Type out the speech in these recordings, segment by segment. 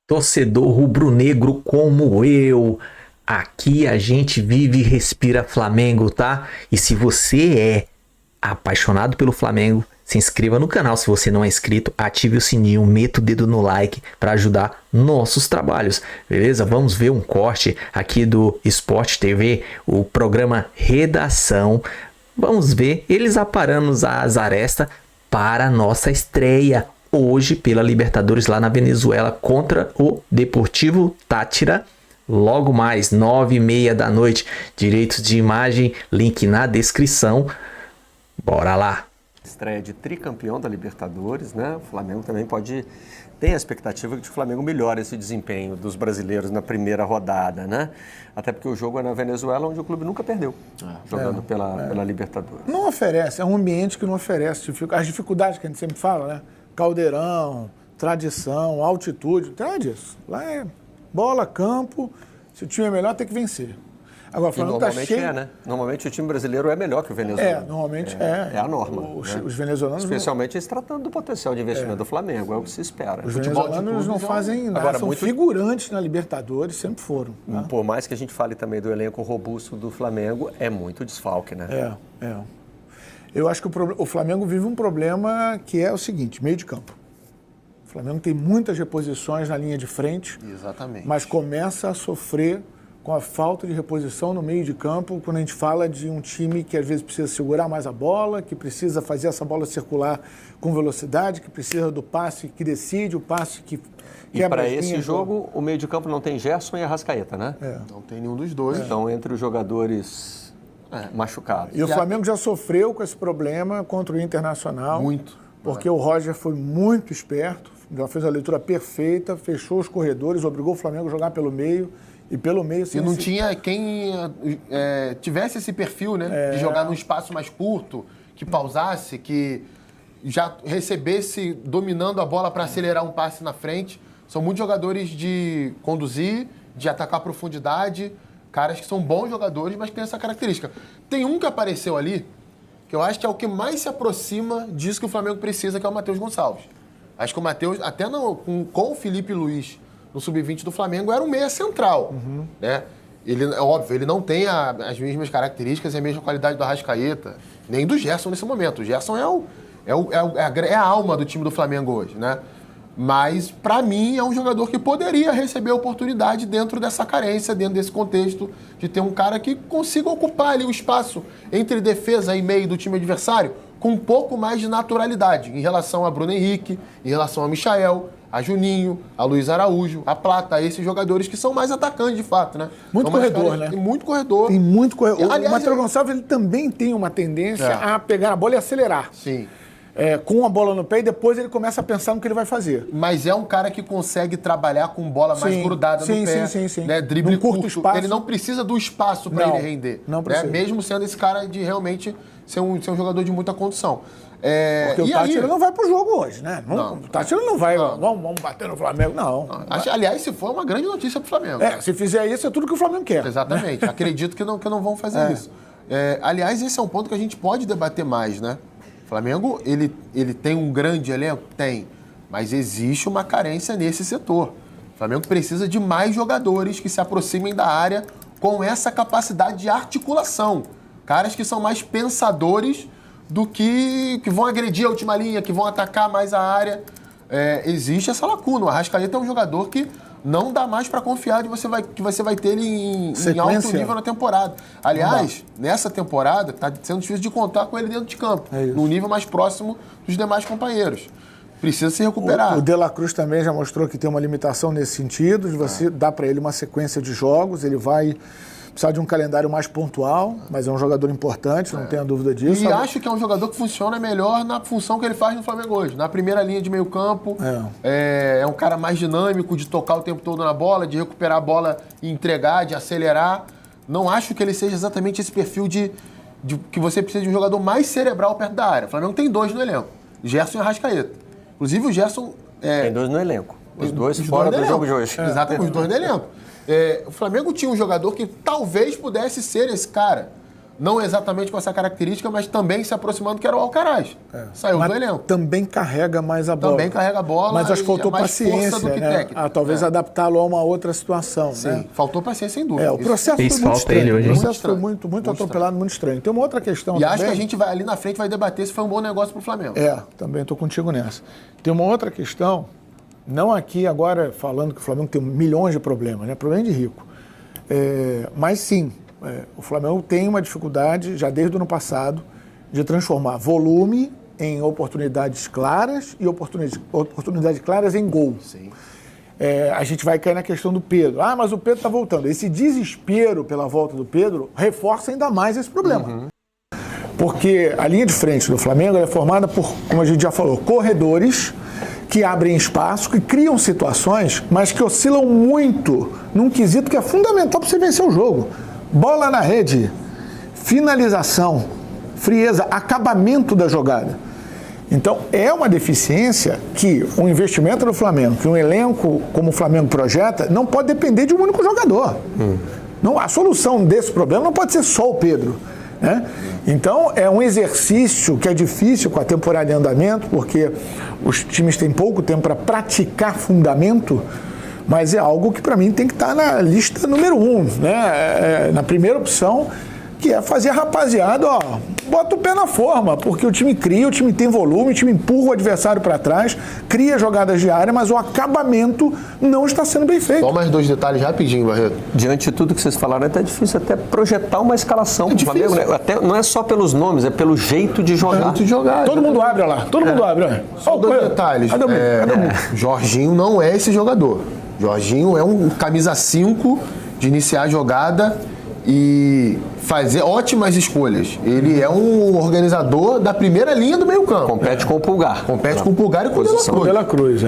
torcedor rubro-negro como eu. Aqui a gente vive e respira Flamengo, tá? E se você é apaixonado pelo Flamengo, se inscreva no canal. Se você não é inscrito, ative o sininho, meta o dedo no like para ajudar nossos trabalhos, beleza? Vamos ver um corte aqui do Sport TV, o programa Redação. Vamos ver eles aparando as arestas para a nossa estreia hoje pela Libertadores lá na Venezuela contra o Deportivo Táchira. Logo mais, 9h30 da noite. Direitos de imagem, link na descrição. Bora lá. Estreia de tricampeão da Libertadores, né? O Flamengo também tem a expectativa de que o Flamengo melhore esse desempenho dos brasileiros na primeira rodada, né? Até porque o jogo é na Venezuela, onde o clube nunca perdeu, jogando pela Libertadores. Não oferece, é um ambiente que não oferece as dificuldades que a gente sempre fala, né? Caldeirão, tradição, altitude, nada disso. Lá é bola, campo, se o time é melhor tem que vencer. Agora, o Flamengo normalmente tá cheio... né? Normalmente o time brasileiro é melhor que o venezuelano. Normalmente é. É a norma. Os venezuelanos... Especialmente se tratando do potencial de investimento do Flamengo, é o que se espera. Os venezuelanos não fazem nada, agora, são figurantes na Libertadores, sempre foram. Tá? Por mais que a gente fale também do elenco robusto do Flamengo, é muito desfalque, né? Eu acho que o Flamengo vive um problema que é o seguinte, meio de campo. O Flamengo tem muitas reposições na linha de frente, exatamente, mas começa a sofrer com a falta de reposição no meio de campo, quando a gente fala de um time que às vezes precisa segurar mais a bola, que precisa fazer essa bola circular com velocidade, que precisa do passe que decide, o passe que quebra. E para esse jogo, o meio de campo não tem Gerson e Arrascaeta, né? Não tem nenhum dos dois. Então, entre os jogadores machucados. E o Flamengo já sofreu com esse problema contra o Internacional. Muito. Porque o Roger foi muito esperto, já fez a leitura perfeita, fechou os corredores, obrigou o Flamengo a jogar pelo meio. E pelo meio... E não tinha quem tivesse esse perfil, né? De jogar num espaço mais curto, que pausasse, que já recebesse dominando a bola para acelerar um passe na frente. São muitos jogadores de conduzir, de atacar a profundidade, caras que são bons jogadores, mas que têm essa característica. Tem um que apareceu ali, que eu acho que é o que mais se aproxima disso que o Flamengo precisa, que é o Matheus Gonçalves. Acho que o Matheus, até com o Felipe Luiz no Sub-20 do Flamengo, era um meia central, né? Ele, é óbvio, ele não tem as mesmas características e a mesma qualidade do Arrascaeta, nem do Gerson nesse momento. O Gerson é a alma do time do Flamengo hoje, né? Mas, para mim, é um jogador que poderia receber oportunidade dentro dessa carência, dentro desse contexto, de ter um cara que consiga ocupar ali o espaço entre defesa e meio do time adversário com um pouco mais de naturalidade em relação a Bruno Henrique, em relação a Michael, a Juninho, a Luiz Araújo, a Plata, a esses jogadores que são mais atacantes, de fato, né? Muito corredor, né? Tem muito corredor. Tem muito corredor. Aliás, o Matheus Gonçalves ele também tem uma tendência a pegar a bola e acelerar. Sim. Com a bola no pé e depois ele começa a pensar no que ele vai fazer. Mas é um cara que consegue trabalhar com bola mais grudada no pé. Sim. Né? Drible curto espaço. Ele não precisa do espaço para ele render. Não precisa. Né? Mesmo sendo esse cara de realmente ser um jogador de muita condição. Porque o Táchira não vai pro jogo hoje, né? O Táchira não vai, vamos bater no Flamengo, não. Aliás, se for, é uma grande notícia pro Flamengo. Se fizer isso, é tudo que o Flamengo quer. Exatamente. Acredito que não vão fazer isso. Aliás, esse é um ponto que a gente pode debater mais, né? O Flamengo, ele tem um grande elenco? Tem. Mas existe uma carência nesse setor. O Flamengo precisa de mais jogadores que se aproximem da área com essa capacidade de articulação. Caras que são mais pensadores do que vão agredir a última linha, que vão atacar mais a área. Existe essa lacuna. O Arrascaeta é um jogador que não dá mais para confiar que você vai ter ele em alto nível na temporada. Aliás, nessa temporada, está sendo difícil de contar com ele dentro de campo, num nível mais próximo dos demais companheiros. Precisa se recuperar. O De La Cruz também já mostrou que tem uma limitação nesse sentido, de você dar para ele uma sequência de jogos, ele vai precisar de um calendário mais pontual, mas é um jogador importante, não tenha dúvida disso. E acho que é um jogador que funciona melhor na função que ele faz no Flamengo hoje. Na primeira linha de meio campo, é um cara mais dinâmico, de tocar o tempo todo na bola, de recuperar a bola e entregar, de acelerar. Não acho que ele seja exatamente esse perfil de que você precisa de um jogador mais cerebral perto da área. O Flamengo tem dois no elenco, Gerson e Arrascaeta. Inclusive o Gerson... Tem dois no elenco. Os dois fora do jogo de hoje. Exatamente, os dois no elenco. O Flamengo tinha um jogador que talvez pudesse ser esse cara. não exatamente com essa característica, mas também se aproximando, que era o Alcaraz. Saiu do elenco. Também carrega mais a bola. Também carrega a bola. Mas acho que faltou mais paciência, força do que né? técnica. Talvez adaptá-lo a uma outra situação. Sim, né? faltou paciência, sem dúvida. O processo Fez foi muito falta ele estranho. hoje, O hein? processo foi muito atropelado, muito estranho. Tem uma outra questão E também. acho que a gente vai ali na frente vai debater se foi um bom negócio pro Flamengo. Também estou contigo nessa. Tem uma outra questão, não aqui agora falando que o Flamengo tem milhões de problemas, né? Problema de rico. Mas sim, o Flamengo tem uma dificuldade, já desde o ano passado, de transformar volume em oportunidades claras e oportunidades claras em gol. Sim. A gente vai cair na questão do Pedro. Mas o Pedro está voltando. Esse desespero pela volta do Pedro reforça ainda mais esse problema. Porque a linha de frente do Flamengo é formada por, como a gente já falou, corredores que abrem espaço, que criam situações, mas que oscilam muito num quesito que é fundamental para você vencer o jogo. Bola na rede, finalização, frieza, acabamento da jogada. Então, é uma deficiência que um investimento no Flamengo, que um elenco como o Flamengo projeta, não pode depender de um único jogador. Não, a solução desse problema não pode ser só o Pedro. Né? Então, é um exercício que é difícil com a temporada em andamento, porque os times têm pouco tempo para praticar fundamento, mas é algo que, para mim, tem que estar na lista número 1, né? Na primeira opção, que é fazer a rapaziada, bota o pé na forma, porque o time cria, o time tem volume, o time empurra o adversário para trás, cria jogadas de área, mas o acabamento não está sendo bem feito. Só mais 2 detalhes rapidinho, Barreto. Diante de tudo que vocês falaram, é até difícil até projetar uma escalação do Flamengo, né? Até, não é só pelos nomes, é pelo jeito de jogar. Todo mundo abre lá, todo mundo abre. Olha. Só 2 detalhes. Cadê o meu? Jorginho não é esse jogador. Jorginho é um camisa 5 de iniciar a jogada e fazer ótimas escolhas. Ele é um organizador da primeira linha do meio campo. Compete com o Pulgar. Compete com o Pulgar e com o De La Cruz. De La Cruz,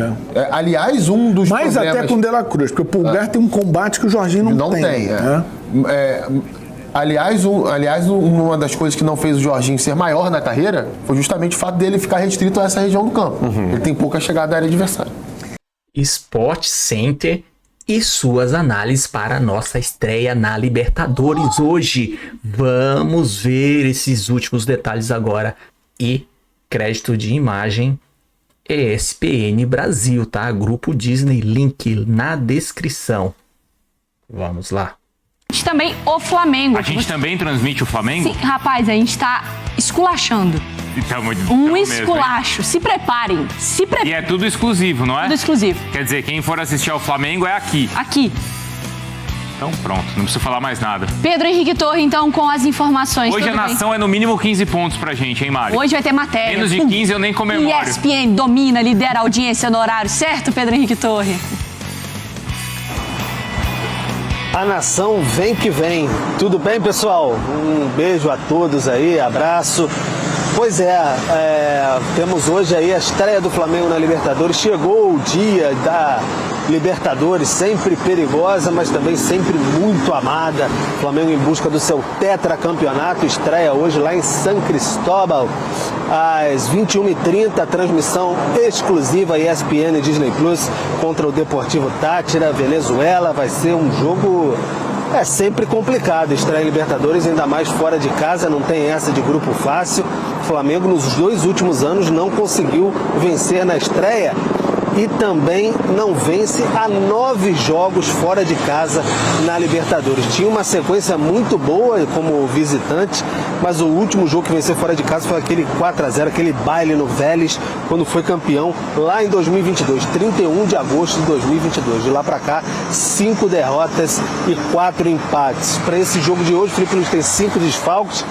aliás, um dos mais problemas... até com o De La Cruz, porque o Pulgar tem um combate que o Jorginho não tem. Aliás, uma das coisas que não fez o Jorginho ser maior na carreira foi justamente o fato dele ficar restrito a essa região do campo. Ele tem pouca chegada à área adversária. Sport Center e suas análises para a nossa estreia na Libertadores hoje. Vamos ver esses últimos detalhes agora. E crédito de imagem ESPN Brasil, tá? Grupo Disney, link na descrição. Vamos lá. A gente também o Flamengo. A gente também transmite o Flamengo? Sim, rapaz, a gente tá esculachando. Um esculacho. Mesmo, se preparem. E é tudo exclusivo, não é? Tudo exclusivo. Quer dizer, quem for assistir ao Flamengo é aqui. Aqui. Então pronto, não preciso falar mais nada. Pedro Henrique Torre, então, com as informações. Hoje a nação é no mínimo 15 pontos pra gente, hein, Mário? Hoje vai ter matéria. Menos de 15 eu nem comemoro. ESPN domina, lidera a audiência no horário, certo, Pedro Henrique Torre? A nação vem que vem. Tudo bem, pessoal? Um beijo a todos aí, abraço. Pois temos hoje aí a estreia do Flamengo na Libertadores. Chegou o dia da Libertadores, sempre perigosa, mas também sempre muito amada. Flamengo em busca do seu tetracampeonato, estreia hoje lá em San Cristóbal, às 21h30, transmissão exclusiva ESPN e Disney Plus contra o Deportivo Táchira, Venezuela. Vai ser um jogo... É sempre complicado estreia em Libertadores, ainda mais fora de casa, não tem essa de grupo fácil. O Flamengo nos 2 últimos anos não conseguiu vencer na estreia e também não vence há 9 jogos fora de casa na Libertadores. Tinha uma sequência muito boa como visitante, mas o último jogo que venceu fora de casa foi aquele 4-0, aquele baile no Vélez, quando foi campeão lá em 2022, 31 de agosto de 2022. De lá para cá, 5 derrotas e 4 empates. Para esse jogo de hoje, o Felipe Luiz tem 5 desfalques,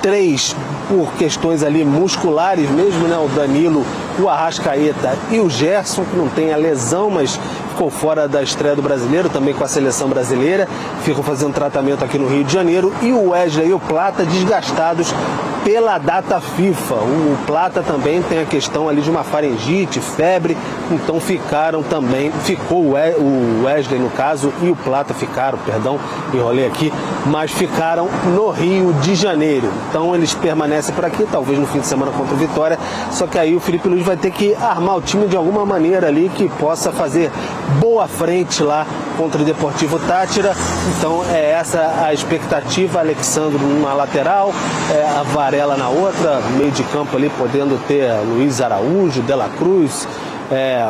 3 por questões ali musculares mesmo, né? O Danilo, o Arrascaeta e o Gerson, que não tem a lesão, mas ficou fora da estreia do Brasileiro, também com a seleção brasileira, ficam fazendo tratamento aqui no Rio de Janeiro, e o Wesley e o Plata desgastados pela data FIFA. O Plata também tem a questão ali de uma faringite, febre, então ficou o Wesley no caso e o Plata enrolei aqui, mas ficaram no Rio de Janeiro. Então eles permanecem por aqui, talvez no fim de semana contra o Vitória, só que aí o Felipe Luiz vai ter que armar o time de alguma maneira ali que possa fazer boa frente lá contra o Deportivo Táchira. Então é essa a expectativa. Alexandro numa lateral, a Varela na outra, meio de campo ali podendo ter Luiz Araújo, De La Cruz,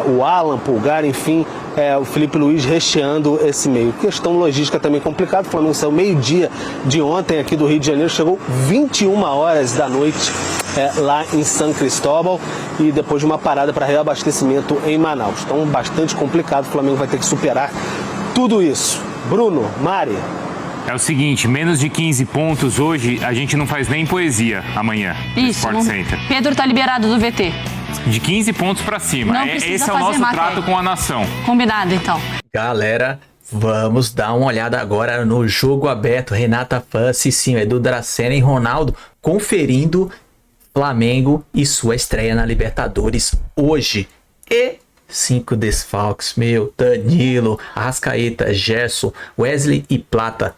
o Alan, Pulgar, enfim, o Felipe Luiz recheando esse meio. Questão logística também complicada. O Flamengo saiu meio-dia de ontem aqui do Rio de Janeiro, chegou 21 horas da noite lá em São Cristóbal e depois de uma parada para reabastecimento em Manaus. Então, bastante complicado. O Flamengo vai ter que superar tudo isso. Bruno, Mari. É o seguinte, menos de 15 pontos hoje, a gente não faz nem poesia amanhã no Sport Center. Pedro tá liberado do VT. De 15 pontos pra cima. Não precisa Esse é o nosso matéria. trato com a nação. Combinado, então. Galera, vamos dar uma olhada agora no jogo aberto. Renata Fã, Cicinho, Edu Dracena e Ronaldo conferindo Flamengo e sua estreia na Libertadores hoje. E 5 desfalques, Danilo, Arrascaeta, Gerson, Wesley e Plata.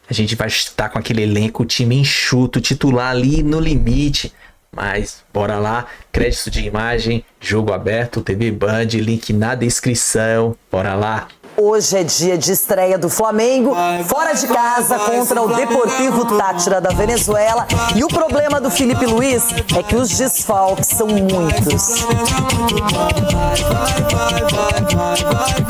A gente vai estar com aquele elenco, time enxuto, titular ali no limite. Mas bora lá, crédito de imagem, jogo aberto, TV Band, link na descrição, bora lá. Hoje é dia de estreia do Flamengo, fora de casa contra o Deportivo Táchira da Venezuela. E o problema do Felipe Luiz é que os desfalques são muitos.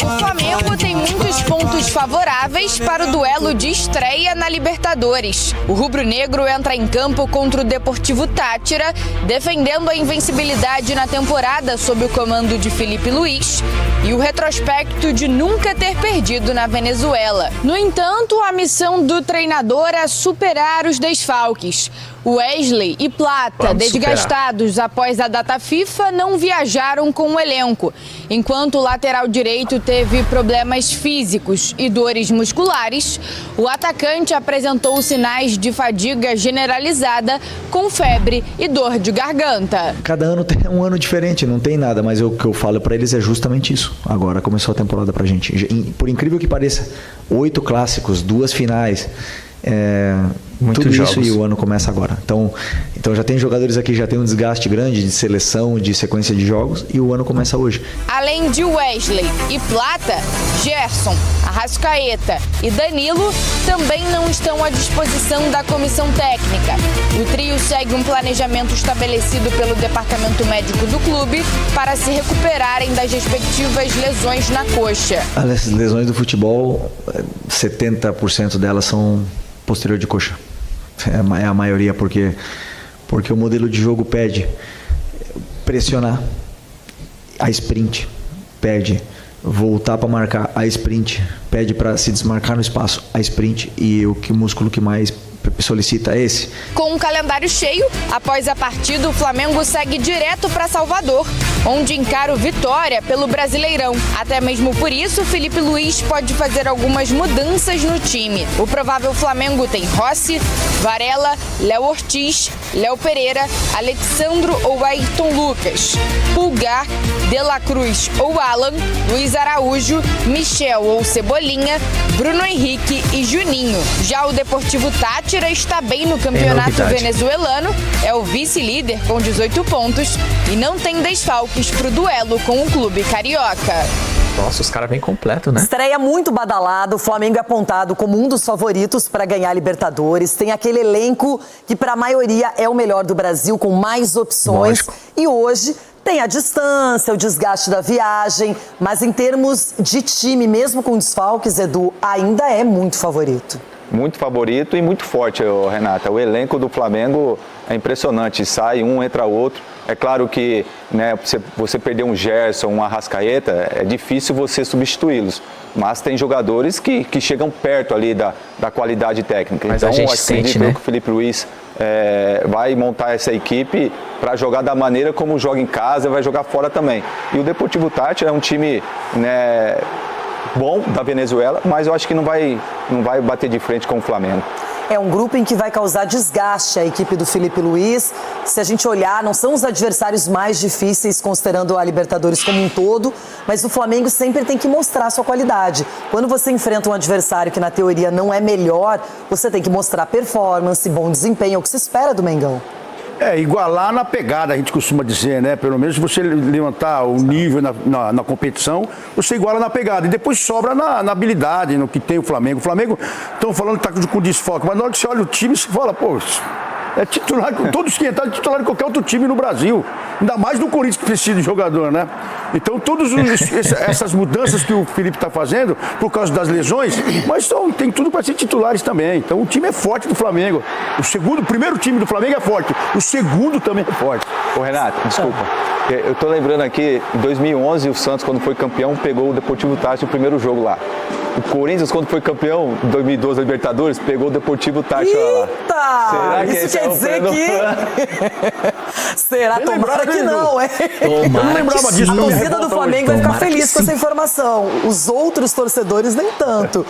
O Flamengo tem muitos pontos favoráveis para o duelo de estreia na Libertadores. O rubro-negro entra em campo contra o Deportivo Táchira, defendendo a invencibilidade na temporada sob o comando de Felipe Luiz e o retrospecto de nunca ter perdido na Venezuela. No entanto, a missão do treinador é superar os desfalques. Wesley e Plata, desgastados após a data FIFA, não viajaram com o elenco, enquanto o lateral direito teve problemas físicos e dores musculares. O atacante apresentou sinais de fadiga generalizada, com febre e dor de garganta. Cada ano é um ano diferente, não tem nada, mas o que eu falo pra eles é justamente isso. Agora começou a temporada pra gente. Por incrível que pareça, 8 clássicos, 2 finais. Tudo jogos. Isso e o ano começa agora. Então já tem jogadores aqui que já tem um desgaste grande de seleção, de sequência de jogos, e o ano começa hoje. Além de Wesley e Plata, Gerson, Arrascaeta e Danilo também não estão à disposição da comissão técnica. O trio segue um planejamento estabelecido pelo departamento médico do clube para se recuperarem das respectivas lesões na coxa. As lesões do futebol, 70% delas são posterior de coxa. É a maioria, porque o modelo de jogo pede pressionar, a sprint pede voltar para marcar, a sprint pede para se desmarcar no espaço, a sprint, e o músculo que mais solicita é esse. Com um calendário cheio, após a partida, o Flamengo segue direto para Salvador, onde encara o Vitória pelo Brasileirão. Até mesmo por isso, Felipe Luiz pode fazer algumas mudanças no time. O provável Flamengo tem Rossi, Varela, Léo Ortiz, Léo Pereira, Alexandro ou Ayrton Lucas, Pulgar, De La Cruz ou Alan, Luiz Araújo, Michel ou Cebolinha, Bruno Henrique e Juninho. Já o Deportivo Táchira está bem no campeonato venezuelano, é o vice-líder com 18 pontos e não tem desfalques para o duelo com o clube carioca. Nossa, os caras vêm completo, né? Estreia muito badalada, o Flamengo é apontado como um dos favoritos para ganhar a Libertadores. Tem aquele elenco que para a maioria é o melhor do Brasil, com mais opções. Lógico. E hoje tem a distância, o desgaste da viagem, mas em termos de time, mesmo com desfalques, Edu, ainda é muito favorito. Muito favorito e muito forte, Renata. O elenco do Flamengo é impressionante, sai um, entra outro. É claro que, né, você perder um Gerson, um Arrascaeta, é difícil você substituí-los. Mas tem jogadores que chegam perto ali da qualidade técnica. Mas então, a gente acredito sente, né? que o Felipe Luiz vai montar essa equipe para jogar da maneira como joga em casa, vai jogar fora também. E o Deportivo Táchira é um time, né, bom da Venezuela, mas eu acho que não vai bater de frente com o Flamengo. É um grupo em que vai causar desgaste a equipe do Felipe Luiz. Se a gente olhar, não são os adversários mais difíceis, considerando a Libertadores como um todo, mas o Flamengo sempre tem que mostrar sua qualidade. Quando você enfrenta um adversário que na teoria não é melhor, você tem que mostrar performance, bom desempenho, é o que se espera do Mengão. Igualar na pegada, a gente costuma dizer, né? Pelo menos você levantar o nível na competição, você iguala na pegada. E depois sobra na habilidade, no que tem o Flamengo. O Flamengo, estão falando que está com desfoque, mas na hora que você olha o time, você fala, pô, é titular, todos que entraram titular de qualquer outro time no Brasil. Ainda mais do Corinthians que precisa de jogador, né? Então, todas essas mudanças que o Felipe está fazendo, por causa das lesões, mas tem tudo para ser titulares também. Então, o time é forte do Flamengo. O primeiro time do Flamengo é forte. O segundo também é forte. Ô, Renato, desculpa. Eu tô lembrando aqui, em 2011, o Santos, quando foi campeão, pegou o Deportivo Táchira no primeiro jogo lá. O Corinthians, quando foi campeão, em 2012, da Libertadores, pegou o Deportivo Táchira lá. Será que isso quer dizer que... Será? Tomara que não, hein? Eu não lembrava disso. A torcida do Flamengo vai ficar feliz com essa informação. Os outros torcedores nem tanto.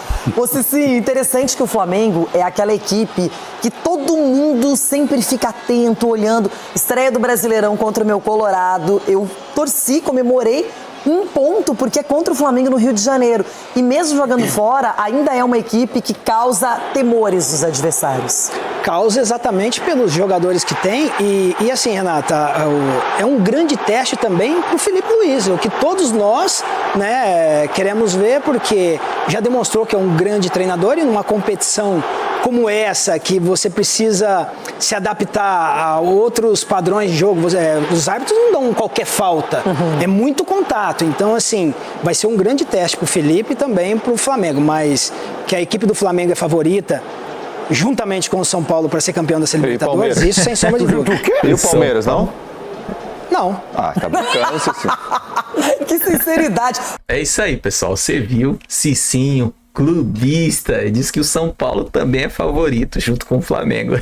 Sim, interessante que o Flamengo é aquela equipe que todo mundo sempre fica atento, olhando. Estreia do Brasileirão contra o meu Colorado. Eu torci, comemorei um ponto, porque é contra o Flamengo no Rio de Janeiro. E mesmo jogando fora, ainda é uma equipe que causa temores dos adversários. Causa exatamente pelos jogadores que tem. E assim, Renata, é um grande teste também para o Felipe Luiz, o que todos nós, né, queremos ver, porque já demonstrou que é um grande treinador e numa competição como essa, que você precisa se adaptar a outros padrões de jogo. Os árbitros não dão qualquer falta, é muito contato. Então, assim, vai ser um grande teste para o Felipe e também para o Flamengo. Mas que a equipe do Flamengo é favorita, juntamente com o São Paulo, para ser campeão da Libertadores, isso sem sombra de dúvida. E o Palmeiras, não? Não. Ah, tá brincando, Cicinho. Que sinceridade. É isso aí, pessoal. Você viu, Cicinho, clubista, diz que o São Paulo também é favorito junto com o Flamengo.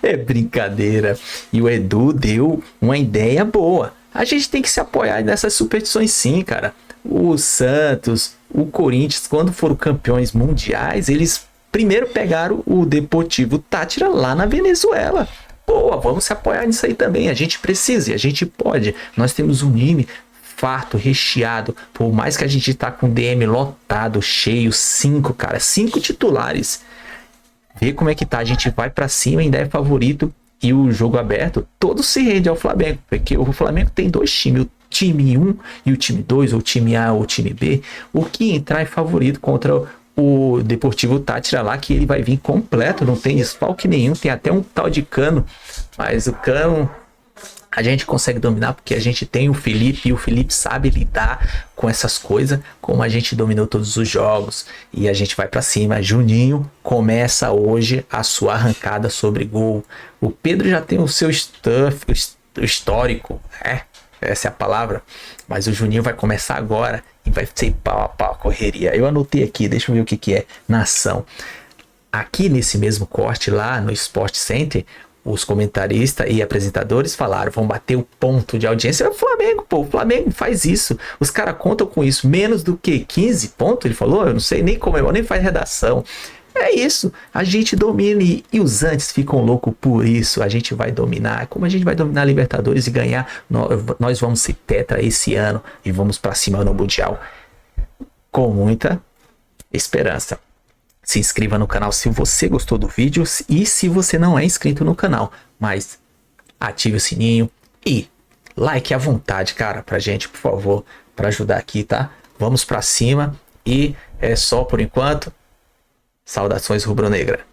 É brincadeira. E o Edu deu uma ideia boa. A gente tem que se apoiar nessas superstições sim, cara. O Santos, o Corinthians, quando foram campeões mundiais, eles primeiro pegaram o Deportivo Táchira lá na Venezuela. Boa, vamos se apoiar nisso aí também. A gente precisa e a gente pode. Nós temos um time farto, recheado. Por mais que a gente tá com DM lotado, cheio, 5 titulares. Vê como é que tá. A gente vai pra cima, ainda é favorito. E o jogo aberto, todo se rende ao Flamengo. Porque o Flamengo tem 2 times. O time 1 e o time 2, ou o time A ou o time B. O que entrar é favorito contra o Deportivo Táchira lá, que ele vai vir completo. Não tem desfalque nenhum. Tem até um tal de Cano. Mas o Cano a gente consegue dominar porque a gente tem o Felipe e o Felipe sabe lidar com essas coisas, como a gente dominou todos os jogos e a gente vai pra cima. Juninho começa hoje a sua arrancada sobre gol. O Pedro já tem o seu histórico, essa é a palavra, mas o Juninho vai começar agora e vai ser pau a pau a correria. Eu anotei aqui, deixa eu ver o que é nação. Aqui nesse mesmo corte lá no Sport Center, os comentaristas e apresentadores falaram, vão bater o ponto de audiência. É o Flamengo, pô, o Flamengo faz isso. Os caras contam com isso, menos do que 15 pontos, ele falou, eu não sei nem como, nem faz redação. É isso, a gente domina e os antes ficam loucos por isso. A gente vai dominar, como a gente vai dominar a Libertadores e ganhar, nós vamos ser tetra esse ano e vamos pra cima no Mundial. Com muita esperança. Se inscreva no canal se você gostou do vídeo e se você não é inscrito no canal. Mas ative o sininho e like à vontade, cara, pra gente, por favor, pra ajudar aqui, tá? Vamos pra cima e é só por enquanto. Saudações rubro-negra.